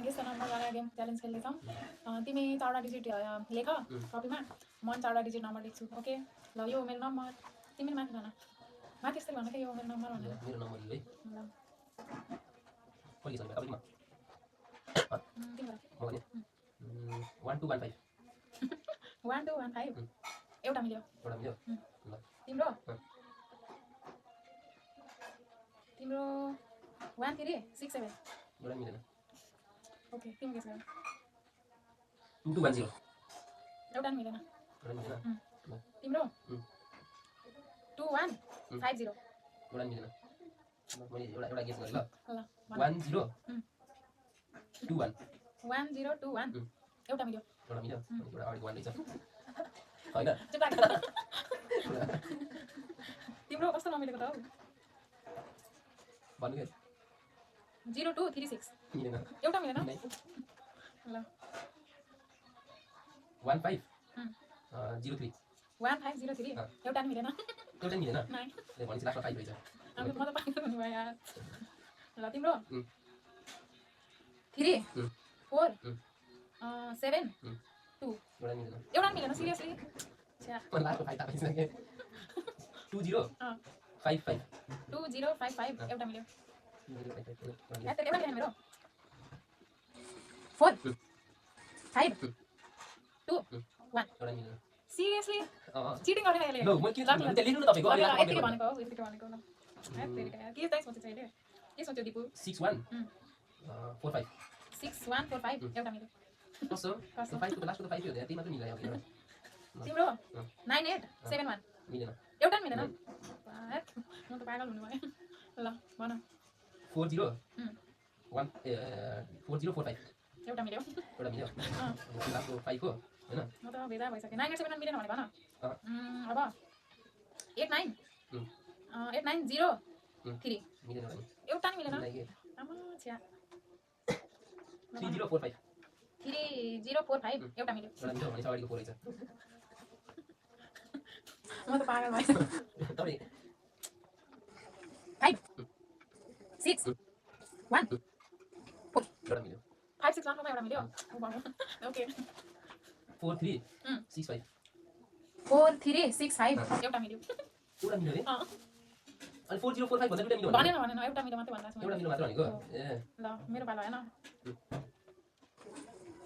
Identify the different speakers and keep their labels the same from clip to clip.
Speaker 1: यस्तो नम्बर लगाएर game challenge खेल्दैछौँ। तिमी 4वटा डिजिट लेख कपीमा, म 4वटा डिजिट नम्बर लेख्छु। ओके ल, यो मेरो नम्बर। तिमी माथि भन, माथि यस्तै भन के यो मेरो नम्बर भनेर।
Speaker 2: मेरो नम्बर है
Speaker 1: ल
Speaker 2: कहिले छ तपाईमा
Speaker 1: तिम्रो
Speaker 2: 1 2 1 5
Speaker 1: 1 2 1 5 एउटा मिल्यो
Speaker 2: ल
Speaker 1: तिम्रो तिम्रो 1 3 6 7
Speaker 2: एउटा मिलेन।
Speaker 1: ओके तिम्रो के छ
Speaker 2: 2 2 1 0
Speaker 1: एउटा नि मिलेन। तिम्रो 2 1 5 0
Speaker 2: एउटा नि मिलेन। मैले एउटा गेस गरे ल
Speaker 1: ल
Speaker 2: 1 0 2 1
Speaker 1: 1 0 2 1 एउटा मिल्यो।
Speaker 2: एउटा मिल्यो। एउटा अगाडिको 1 रहेछ हैन।
Speaker 1: तिम्रो कस्तो नमिलेको त हौ।
Speaker 2: भन्नु के
Speaker 1: 0 2 3 6
Speaker 2: मिलेन।
Speaker 1: एउटा मिलेन। ल
Speaker 2: 1 5 0 3
Speaker 1: 1 5 0 3 एउटा नि मिलेन।
Speaker 2: एउटा मिलेन।
Speaker 1: नाइ
Speaker 2: ले भनेपछि लास्टमा 5 रहेछ।
Speaker 1: अनि म त पाइनु हुनु भयो यार। ल तिम्रो 3 4 7 2
Speaker 2: एउटा मिलेन।
Speaker 1: एउटा नि मिलेन सिरियसली। छ्या
Speaker 2: म लास्टको 5 तापिसके 2 0 5 5
Speaker 1: 2 0 5 5 एउटा मिल्यो।
Speaker 2: 2 0 5 5
Speaker 1: एउटा मिलेन मेरो। 4 5 2 1
Speaker 2: एउटा मिलेन।
Speaker 1: सिरियसली चिटिङ गरेर यसले।
Speaker 2: ल म के लेख्नु त तपाईको अहिले लास्टमा
Speaker 1: यतिकै भनेको हो, यतिकै भनेको ल। के चाहिँ सोचेछ अहिले? के सोच्यो दिपु?
Speaker 2: 6 1 4 5
Speaker 1: 6 1 4 5 एउटा मिल्यो।
Speaker 2: कसो 5 को लास्टको त 5 हो त्यही मात्र मिलायो होइन।
Speaker 1: तिम्रो 9 8 7 1
Speaker 2: मिलेन।
Speaker 1: एउटा नि मिलेन। म त पागल हुनु भयो। ल भन
Speaker 2: 4 0 1 4 0 4 5
Speaker 1: एउटा मिल्यो।
Speaker 2: एउटा मिल्यो। लास्टको 5 हो हैन।
Speaker 1: म त भेदा भइसक्यो। 9 8 7 1 मिलेन भने भन। अब 8 9 8 9 0 3
Speaker 2: मिलेन भने
Speaker 1: एउटा नि मिलेन। आमा छ्या
Speaker 2: 3 0 4 5
Speaker 1: 3 0 4 5 एउटा मिल्यो।
Speaker 2: एउटा मिल्यो भने अगाडिको 4 रहेछ।
Speaker 1: म त पागल भएँ।
Speaker 2: तपाईँ
Speaker 1: 5 6 1 4
Speaker 2: एउटा मिल्यो।
Speaker 1: 5 6 1 एउटा मिल्यो। ओके
Speaker 2: 4 3 6 5
Speaker 1: 4 3 6 5 एउटा मिल्यो।
Speaker 2: एउटा मिल्यो रे। अनि 4 0 4 5 भन्दा दुईटा मिल्यो
Speaker 1: भनेन भनेन एउटा मिल्यो मात्रै भन्दा
Speaker 2: एउटा मिल्यो मात्र भनेको ए
Speaker 1: ल मेरो पालो हैन।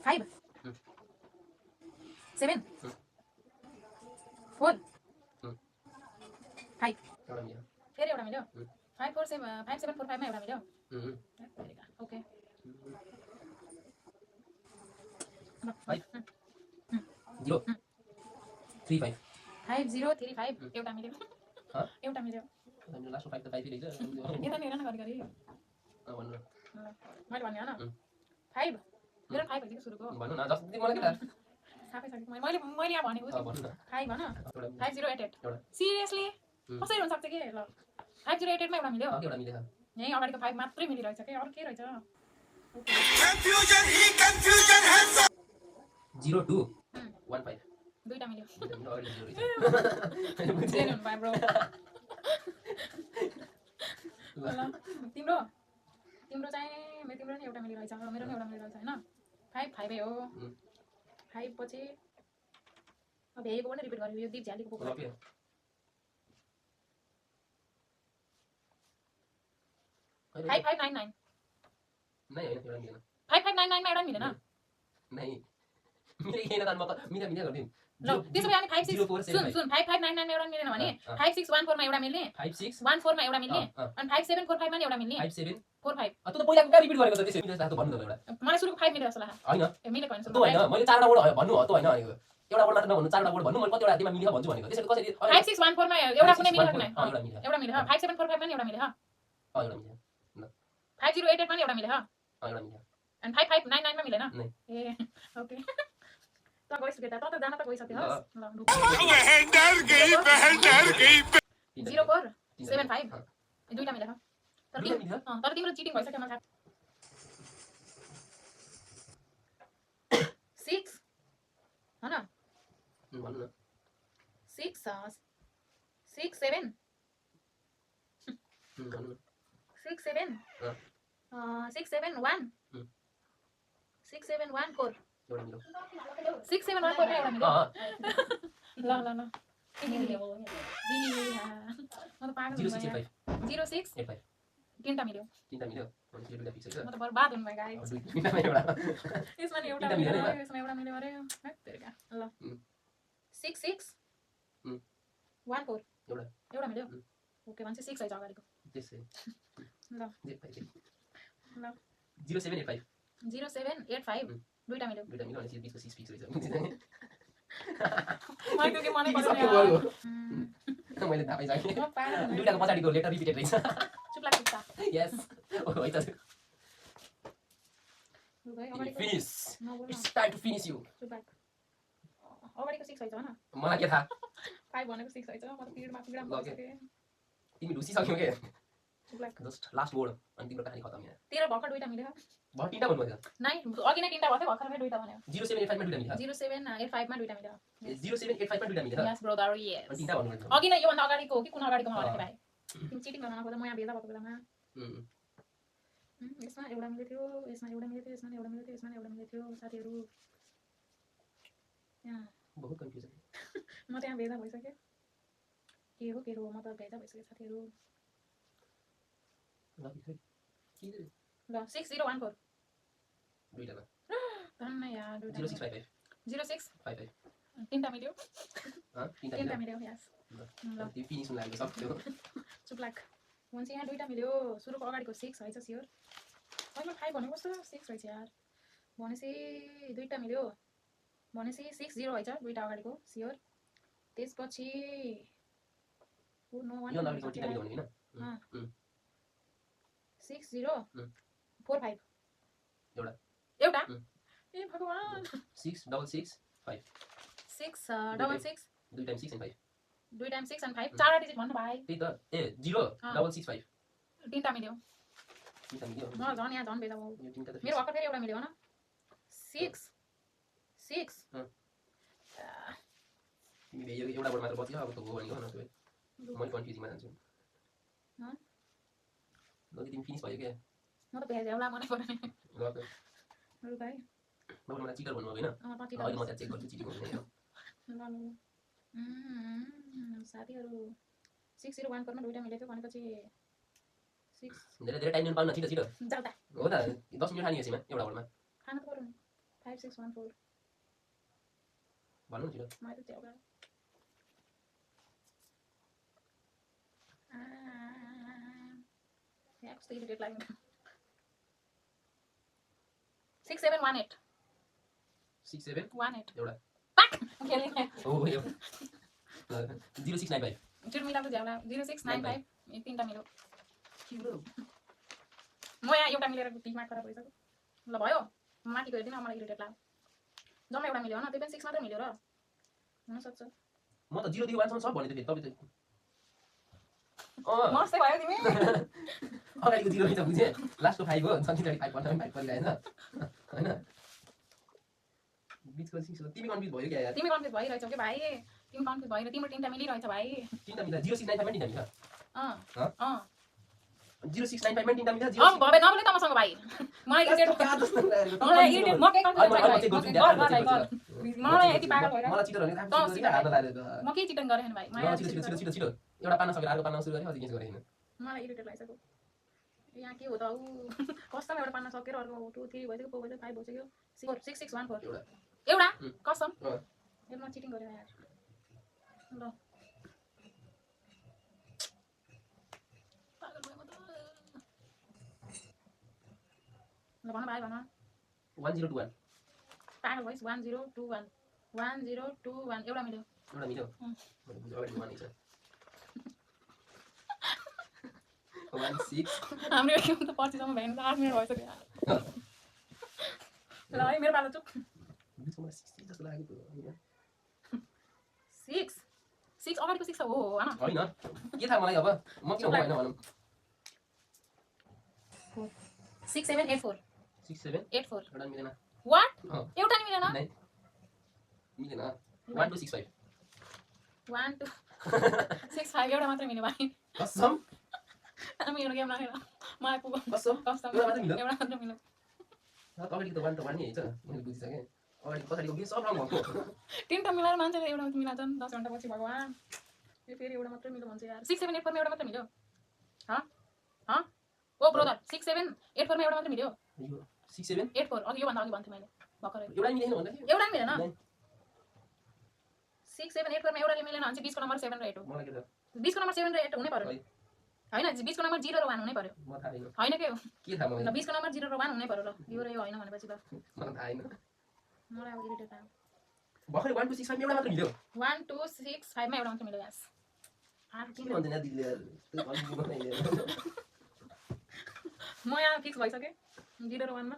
Speaker 1: 5 7 4 5
Speaker 2: एउटा मिल्यो।
Speaker 1: फेरि एउटा मिल्यो। 5 4 7 5 7 4 5 मा एउटा मिल्यो। ओके
Speaker 2: 5 0 3 5
Speaker 1: 5 0 3 5 एउटा मिल्यो। एउटा मिल्यो।
Speaker 2: अनि लास्टको 5 त 5 रहेछ।
Speaker 1: यता नि हेर न गरी
Speaker 2: भन्नु
Speaker 1: मैले भन्ने हैन 5 मेरो 5 भइसक्यो सुरुको।
Speaker 2: भन्नु न जति मलाई के थाहा
Speaker 1: थाहा पाइसक्यो मैले यहाँ भनेको
Speaker 2: भन्नु न
Speaker 1: 5 भन 5 0 8 8
Speaker 2: एउटा
Speaker 1: सिरियसली कसरी हुन सक्छ के ल 5 0 8 8 मा एउटा मिल्यो।
Speaker 2: एउटा मिल्यो
Speaker 1: यही अगाडिको 5 मात्रै मिलिरहेछ के अरु के रहेछ।
Speaker 3: कन्फ्युजन है
Speaker 2: 0 2 1 5
Speaker 1: दुईटा मिल्यो।
Speaker 2: अगाडि 0 रहेछ।
Speaker 1: बुझ्दैन हुनु भयो ब्रो। ल तिम्रो तिम्रो चाहिँ तिम्रो नि एउटा मिलिरहेछ मेरो नि एउटा मिलिरहेछ हैन। 5 5 हो 5 पछि अब हेको पनि रिपिट गर्यो यो दिप झ्यालीको पोको। 5 5 9 9
Speaker 2: नहीं होइन एउटा मिलेन।
Speaker 1: 5 5 9 9 मा एउटा मिलेन।
Speaker 2: नहीं मिलेन त म त मिला गर्दिन।
Speaker 1: ल त्यसो भए अनि 5 6 सुन 5 5 9 9 मा एउटा मिलेन भने 5 6 1 4 मा एउटा मिल्ने
Speaker 2: 5 6
Speaker 1: 1 4 मा एउटा मिल्ने अनि 5 7 4 5 मा नि एउटा मिल्ने
Speaker 2: 5 7
Speaker 1: 4 5
Speaker 2: त त पहिलाको का रिपिट गरेको त त्यसै मिलेछ त भन्नु त एउटा।
Speaker 1: मलाई सुरुको 5 मिले जस्तो लाग्छ
Speaker 2: हैन
Speaker 1: ए मिलेको हैन
Speaker 2: त हैन मैले चारवटा वर्ड भन्नु हो त हैन भनेको एउटा वर्ड मात्र नभन्नु चारवटा वर्ड भन्नु मैले कतिवटा तिमीमा मिल्छ भन्छु भनेको त्यसैले कसरी
Speaker 1: 5 6 1 4 मा एउटा कुनै मिलेको छैन
Speaker 2: एउटा मिल्यो
Speaker 1: एउटा मिले 5 7 4 5 मा नि एउटा मिले
Speaker 2: एउटा मिल्यो
Speaker 1: 5 0 8 8 मा नि एउटा मिले
Speaker 2: एउटा मिल्यो
Speaker 1: अनि 5 5 9 9 मा मिलेन
Speaker 2: नहीं
Speaker 1: ए ओके त गइसक्यो त जान त गइसक्यो हस ल
Speaker 3: बहन डर गई
Speaker 1: 0 4 7 5 दुईटा मिले तर तिम्रो चिटिङ भइसक्यो मलाई 6 हैन
Speaker 2: भन्नु न
Speaker 1: 6 6 7
Speaker 2: भन्नु
Speaker 1: 6 7 6 7 1 6714
Speaker 2: एउटा मिल्यो
Speaker 1: 6714 एउटा मिल्यो ल ल ल
Speaker 2: जिरो
Speaker 1: म त पागल
Speaker 2: 0685
Speaker 1: 06 तिनटा मिल्यो
Speaker 2: तिनटा मिल्यो भनेपछि यो दुईटा फिक्स है
Speaker 1: म त बर्बाद हुनु भयो गाइस
Speaker 2: दुईटामा एउटा
Speaker 1: यसमा नि एउटा
Speaker 2: तिनटा
Speaker 1: मिल्यो
Speaker 2: मिल्यो
Speaker 1: अरे यसमा एउटा मिल्यो अरे तेरिका ल 66 14 एउटा मिल्यो ओके भन्छ 6 है अगाडिको
Speaker 2: त्यसै
Speaker 1: ल
Speaker 2: जे पाइ
Speaker 1: ल
Speaker 2: 0785
Speaker 1: 0785 दुईटा मिल्यो
Speaker 2: दुईटा मिल्यो भनेपछि बिचको 6 फिक्स रहेछ
Speaker 1: मैले त्यो मनै
Speaker 2: सक्यो
Speaker 1: पर्दैन
Speaker 2: भयो मैले थाहा पाइसकेँ
Speaker 1: म पागल
Speaker 2: दुईटाको पछाडिको लेटर रिपिटेड रहेछ
Speaker 1: चुप लाग्छ
Speaker 2: यस हो है त
Speaker 1: लु भाइ अगाडिको
Speaker 2: फिनिश
Speaker 1: नबोल न
Speaker 2: it's time to finish you
Speaker 1: चुप लाग अगाडिको 6 है न
Speaker 2: मलाई के थाहा
Speaker 1: 5 भनेको 6 है म त पिडमा बसिसके
Speaker 2: तिमी ढुसिसक्यौ के
Speaker 1: चुप लाग
Speaker 2: जस्ट लास्ट बोर्ड अनि तिम्रो कहानी खतम यहाँ
Speaker 1: तेरो भर्खर दुईटा मिल्यो
Speaker 2: भयो तिनटा भन्नुभयो
Speaker 1: नाइ अघि नै तिनटा भयो भर्खर दुईटा भन्यो
Speaker 2: 0785 मा दुईटा मिल्यो
Speaker 1: 0785 मा दुईटा मिल्यो
Speaker 2: 0785 मा दुईटा मिल्यो
Speaker 1: यस ब्रदर
Speaker 2: अनि
Speaker 1: यस
Speaker 2: तिनटा भन्नुभयो
Speaker 1: अघि नै योभन्दा अगाडिको हो कि कुन अगाडिको मलाई भाइ तिमी चिटिङ गर्न नखोज म यहाँ भेदा भएको बेलामा यसमा एउटा मिल्यो थियो यसमा एउटा मिल्यो थियो यसमा एउटा मिल्यो थियो यसमा एउटा मिल्यो थियो साथीहरू यहाँ
Speaker 2: बहुत कन्फ्युजन
Speaker 1: म त्यहाँ भेदा भइसक्यो के हो म त भेदा भइसक्यो साथीहरू ल 6014
Speaker 2: दुईटामा
Speaker 1: धन्न यार
Speaker 2: 0655
Speaker 1: 06
Speaker 2: 55
Speaker 1: तिनटा मिल्यो
Speaker 2: तिनटा
Speaker 1: तिनटा
Speaker 2: मिल्यो
Speaker 1: मिल्यो यस ल
Speaker 2: त्यो फिनिस हुन लागेको सक्यो
Speaker 1: चुप लाग भन्छ यहाँ दुईटा मिल्यो सुरुको अगाडिको 6 रहेछ स्योर अहिले 5 भनेको कस्तो 6 रहेछ यार भनेपछि दुईटा मिल्यो भनेपछि 60 रहेछ दुईटा अगाडिको स्योर त्यसपछि ओ नो वान
Speaker 2: यो नम्बरको तिनटा मिल्यो भने हैन
Speaker 1: 6045
Speaker 2: एउटा
Speaker 1: एउटा ए भगवान
Speaker 2: 6665
Speaker 1: 666
Speaker 2: 2 टाइम 6 and 5
Speaker 1: 2 टाइम 6 and 5 चारवटा डिजिट भन्नु भाइ
Speaker 2: त्यही त ए 0665
Speaker 1: तिनटा मिल्यो
Speaker 2: तिनटा मिल्यो
Speaker 1: म झन् यहाँ झन् भेदा भयो
Speaker 2: यो तिनटा त
Speaker 1: मेरो भर्खर फेरि एउटा मिल्यो न 6 6
Speaker 2: तिमीले यो एउटा बोर्ड मात्र बच्यो अब त हो भनेको न त्यो म कन्फ्युजमा जान्छु ल तिमी फिनिस भयो के
Speaker 1: म त भेजा होला मनै पर्ने
Speaker 2: ल त
Speaker 1: लु भाइ
Speaker 2: मलाई मलाई चिटर भन्नु होइन अहिले म त्यहाँ चेक गर्छु चिटिङ गर्नु
Speaker 1: ल साथीहरू 601 कोमा दुईटा मिलेको थियो भनेपछि 6
Speaker 2: धेरै धेरै टाइम दिनु पाउन छिटो छिटो
Speaker 1: जाऊ त
Speaker 2: हो त 10 मिनेट खानी यसैमा एउटा बोर्डमा
Speaker 1: खानु त पर्यो नि 5614
Speaker 2: भन्नु छिटो
Speaker 1: मैले त्यो गरे या कस्तो इरिटेट लाग्यो 6718
Speaker 2: 67 एउटा
Speaker 1: पाक खेल्ने
Speaker 2: हो यो 0695
Speaker 1: जुन मिलाएको झ्याउला 0695 यो तीनटा मिल्यो
Speaker 2: किम्रो
Speaker 1: म यहाँ एउटा मिलेर दिमाग खराब भइसक्यो ल भयो माथिको हेर्दिन मलाई इरिटेट लाग्यो जम्मा एउटा मिल्यो न त्यो पनि 6 मात्रै मिल्यो र हुन सक्छ
Speaker 2: म त 0 देखि 1 सम्म सब भने त फेरि तपाईँ
Speaker 1: मस्तै भयो तिमी
Speaker 2: अगाडिको 0 रहेछ बुझे लास्टको 5 हो जति जति 5 भन्दा 5 परिरहेछ हैन बिचको 6 हो तिमी कन्फ्युज भयो क्या यार
Speaker 1: तिमी कन्फ्युज भइरहेछौ के भाइ तिमी कन्फ्युज भइरहेछ तिम्रो तीनटा मिलिरहेछ भाइ
Speaker 2: तीनटा मिल्छ 0695 पनि तीनटा मिल्छ
Speaker 1: अँ
Speaker 2: 0695 पनि तीनटा मिल्छ
Speaker 1: अब भए नबोले त मसँग भाइ मलाई इरिटेट म के कन्फ्युज मलाई यति पागल भइरहेको
Speaker 2: मलाई चिटर भने थाहा छैन हात लाग्यो
Speaker 1: म के चिटन गरे हैन भाइ
Speaker 2: ल छिटो छिटो छिटो छिटो एउटा पाना सकेर अर्को पाना सुरु गरे अझै केस गरे हैन
Speaker 1: मलाई इरिटेट लागिसक्यो यहाँ के हो त उ कस्टम एउटा पाना सकेर अर्को 2 3 भइसक्यो 4 भइसक्यो 5 भइसक्यो 6614 एउटा कसम यसमा चिटिङ गरे यार ल पागल भयो म त ल भन भाइ भन
Speaker 2: 1021
Speaker 1: पागल भइस 1021 1021 एउटा मिल्यो
Speaker 2: एउटा मिल्यो मैले बुझ अगाडि माने छ 16
Speaker 1: हाम्रो एक त पछिसम्म भएन 8 मिनेट भइसक्यो यार ल है मेरो पालो चुप
Speaker 2: बिचमा 60 जस्तो लाग्यो
Speaker 1: 6 अगाडिको 6 हो
Speaker 2: हैन के थाहा मलाई अब म किन हो हैन भनौं
Speaker 1: 6784
Speaker 2: 6784 एउटा मिलेन
Speaker 1: व्हाट एउटा नि मिलेन
Speaker 2: नै मिलेन 1265
Speaker 1: 1 2 65 एउटा मात्र मिल्यो भाइ
Speaker 2: कसम
Speaker 1: हामी एउटा गेम राखेर मलाई पुग्यो
Speaker 2: कसम
Speaker 1: कस्टम
Speaker 2: एउटा मात्र मिल्यो
Speaker 1: एउटा मात्र मिल्यो
Speaker 2: अगाडिको त 1 त 1 नै हैछ मैले बुझिसकेँ अगाडि पछाडिको के सब रङ भएको
Speaker 1: तिनवटा मिलाएर मान्छेले एउटा मिलाउँछन् 10 घन्टा पछि भगवान् यो फेरि एउटा मात्रै मिल्यो भन्छ यार 6 7 8 4 मा एउटा मात्रै मिल्यो ह ओ ब्रदर 6 7 8 4 मा एउटा मात्रै मिल्यो
Speaker 2: यो 6 7
Speaker 1: 8 4 अघि यो भन्दा अघि भन्थे मैले भर्खरै
Speaker 2: एउटै मिलेन भन्दा के
Speaker 1: एउटा मिलेन 6 7 8 4 मा एउटाले मिलेन भने 20 को नम्बर 7 र 8 हो
Speaker 2: मलाई के त
Speaker 1: 20 को नम्बर 7 र 8 हुनै पर्यो हैन 20 को नम्बर 0 र 1 हुनै पर्यो
Speaker 2: म थाहा छैन
Speaker 1: हैन के हो
Speaker 2: के थाहा मलाई
Speaker 1: ल 20 को नम्बर 0 र 1 हुनै पर्यो ल यो र यो हैन भनेपछि ल
Speaker 2: मलाई थाहा छैन
Speaker 1: मलाई अब इरिटेट भयो
Speaker 2: भर्खरै 1 2 6 5 मा एउटा मात्र मिल्यो
Speaker 1: 1 2 6 5 मा एउटा मात्र मिल्यो यस
Speaker 2: के भन्छ न दिदीले त्यो भन्नु बनाइले
Speaker 1: म यहाँ फिक्स भइसके 0 र 1 मा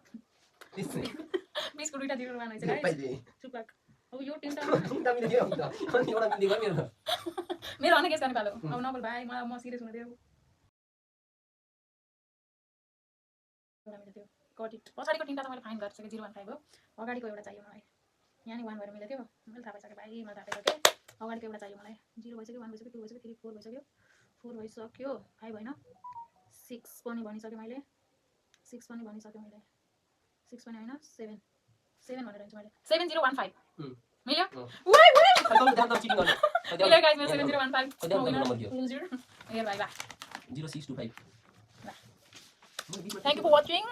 Speaker 1: 20 को दुईटा 0 र 1 हैछ गाइस
Speaker 2: पाइले
Speaker 1: चुप लाग अब यो तीनटा
Speaker 2: तीनटा मिल्यो के हुन्छ अनि एउटा मिल्यो मेरो
Speaker 1: मेरो अनेक केस गर्ने पालो अब नबल भाइ म सिरियस हुन देऊ एउटा मिल्यो त्यो कट इट पछाडिको तीनटा त मैले फाइन गरिसके 0 1 5 हो अगाडिको एउटा चाहियो मलाई यहाँ नि 1 भएर मिल्यो थियो मैले थाहा पाइसके भाइ मलाई थाहा पाइसके अगाडिको एउटा चाहियो मलाई 0 भइसक्यो 1 भइसक्यो 2 भइसक्यो 3 4 भइसक्यो 4 भइसक्यो 5 हैन 6 पनि भनिसके मैले 6 पनि भनिसके मैले 6 पनि हैन 7 7 भनेर हुन्छ मैले 7015 मिल्यो ओइ ओइ
Speaker 2: तपाईले जान त चिटिङ गर्नु
Speaker 1: मिल्यो गाइस मेरो 7015
Speaker 2: नम्बर दियो
Speaker 1: लुजर ए भाइ बा
Speaker 2: 0625
Speaker 1: थ्यांक यू फर वाचिङ